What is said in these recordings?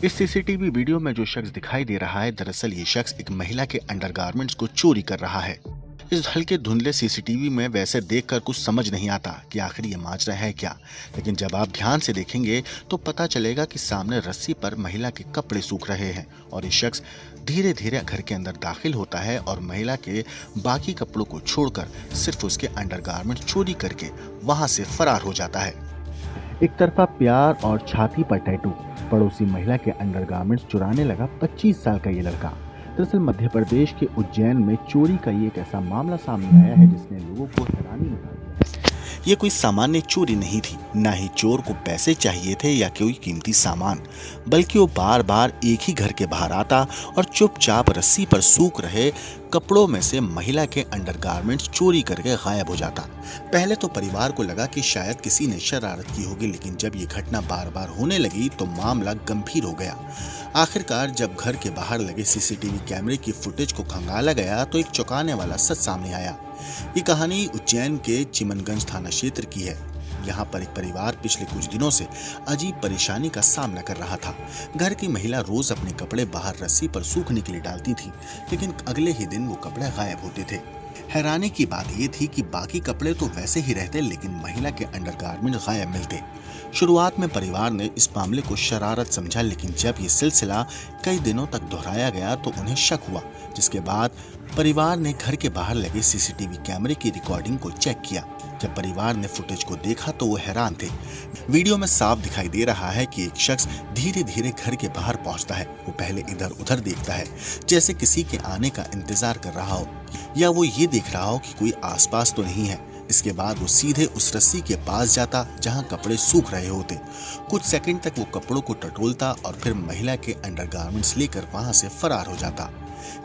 इस CCTV video में जो शख्स दिखाई दे रहा है, दरअसल ये शख्स एक महिला के अंडरगारमेंट्स को चोरी कर रहा है। इस हल्के धुंधले सीसीटीवी में वैसे देखकर कुछ समझ नहीं आता कि आखिर ये माजरा है क्या, लेकिन जब आप ध्यान से देखेंगे तो पता चलेगा कि सामने रस्सी पर महिला के कपड़े सूख रहे हैं और ये शख्स धीरे धीरे घर के अंदर दाखिल होता है और महिला के बाकी कपड़ों को छोड़कर सिर्फ उसके अंडरगारमेंट्स चोरी करके वहां से फरार हो जाता है। एक तरफा प्यार और छाती पर टैटू, पड़ोसी महिला के अंडरगारमेंट्स चुराने लगा 25 साल का ये लड़का। दरअसल मध्य प्रदेश के उज्जैन में चोरी का ये एक ऐसा मामला सामने आया है जिसने लोगों को हैरानी मचा दिया। ये कोई सामान्य चोरी नहीं थी, ना ही चोर को पैसे चाहिए थे या कोई कीमती सामान, बल्कि वो बार बार एक ही घर के बाहर आता और चुपचाप रस्सी पर सूख रहे कपड़ों में से महिला के अंडरगारमेंट्स चोरी करके गायब हो जाता। पहले तो परिवार को लगा कि शायद किसी ने शरारत की होगी, लेकिन जब ये घटना बार बार होने लगी तो मामला गंभीर हो गया। आखिरकार जब घर के बाहर लगे सीसीटीवी कैमरे की फुटेज को खंगाला गया तो एक चौंकाने वाला सच सामने आया। ये कहानी उज्जैन के चिमनगंज थाना क्षेत्र की है। यहाँ पर एक परिवार पिछले कुछ दिनों से अजीब परेशानी का सामना कर रहा था। घर की महिला रोज अपने कपड़े बाहर रस्सी पर सूखने के लिए डालती थी, लेकिन अगले ही दिन वो कपड़े गायब होते थे। हैरानी की बात ये थी कि बाकी कपड़े तो वैसे ही रहते, लेकिन महिला के अंडरगारमेंट गायब मिलते। शुरुआत में परिवार ने इस मामले को शरारत समझा, लेकिन जब ये सिलसिला कई दिनों तक दोहराया गया तो उन्हें शक हुआ, जिसके बाद परिवार ने घर के बाहर लगे सीसीटीवी कैमरे की रिकॉर्डिंग को चेक किया। जब परिवार ने फुटेज को देखा तो वो हैरान थे। वीडियो में साफ दिखाई दे रहा है कि एक शख्स धीरे धीरे घर के बाहर पहुंचता है। वो पहले इधर उधर देखता है, जैसे किसी के आने का इंतजार कर रहा हो या वो ये देख रहा हो कि कोई आसपास तो नहीं है। इसके बाद वो सीधे उस रस्सी के पास जाता जहां कपड़े सूख रहे होते। कुछ सेकंड तक वो कपड़ों को टटोलता और फिर महिला के अंडरगारमेंट्स लेकर वहां से फरार हो जाता।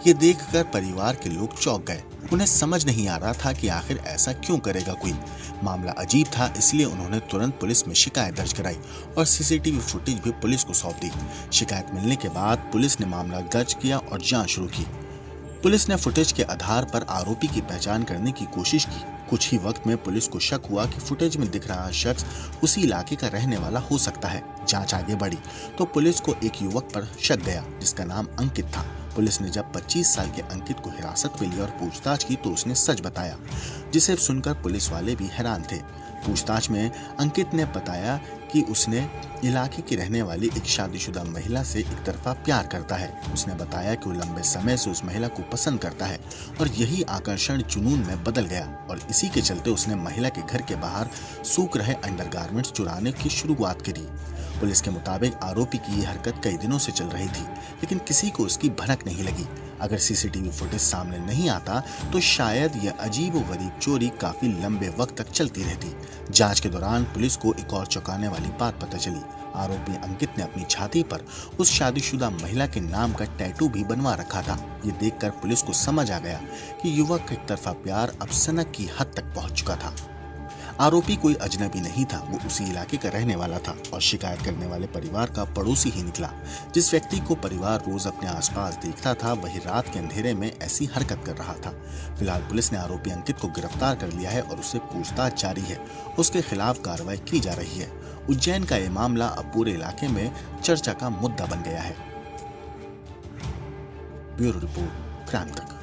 ये देखकर परिवार के लोग चौंक गए। उन्हें समझ नहीं आ रहा था कि आखिर ऐसा क्यों करेगा कोई। मामला अजीब था, इसलिए उन्होंने तुरंत पुलिस में शिकायत दर्ज कराई और सीसीटीवी फुटेज भी पुलिस को सौंप दी। शिकायत मिलने के बाद पुलिस ने मामला दर्ज किया और जांच शुरू की। पुलिस ने फुटेज के आधार पर आरोपी की पहचान करने की कोशिश की। कुछ ही वक्त में पुलिस को शक हुआ कि फुटेज में दिख रहा शख्स उसी इलाके का रहने वाला हो सकता है। जांच आगे बढ़ी तो पुलिस को एक युवक पर शक गया जिसका नाम अंकित था। पुलिस ने जब 25 साल के अंकित को हिरासत में लिया और पूछताछ की तो उसने सच बताया, जिसे सुनकर पुलिस वाले भी हैरान थे। पूछताछ में अंकित ने बताया कि उसने इलाके की रहने वाली एक शादीशुदा महिला से एक तरफा प्यार करता है। उसने बताया कि वो लंबे समय से उस महिला को पसंद करता है और यही आकर्षण जुनून में बदल गया और इसी के चलते उसने महिला के घर के बाहर सूख रहे अंडरगारमेंट्स चुराने की शुरुआत करी। पुलिस के मुताबिक आरोपी की ये हरकत कई दिनों से चल रही थी, लेकिन किसी को उसकी भनक नहीं लगी। अगर सीसीटीवी फुटेज सामने नहीं आता तो शायद यह अजीबोगरीब चोरी काफी लंबे वक्त तक चलती रहती। जांच के दौरान पुलिस को एक और चौंकाने वाली बात पता चली। आरोपी अंकित ने अपनी छाती पर उस शादीशुदा महिला के नाम का टैटू भी बनवा रखा था। ये देखकर पुलिस को समझ आ गया कि युवक का एक तरफा प्यार अब सनक की हद तक पहुंच चुका था। आरोपी कोई अजनबी नहीं था, वो उसी इलाके का रहने वाला था और शिकायत करने वाले परिवार का पड़ोसी ही निकला। जिस व्यक्ति को परिवार रोज अपने आसपास देखता था, वही रात के अंधेरे में ऐसी हरकत कर रहा था। फिलहाल पुलिस ने आरोपी अंकित को गिरफ्तार कर लिया है और उससे पूछताछ जारी है। उसके खिलाफ कार्रवाई की जा रही है। उज्जैन का ये मामला अब पूरे इलाके में चर्चा का मुद्दा बन गया है। ब्यूरो रिपोर्ट, क्राइम तक।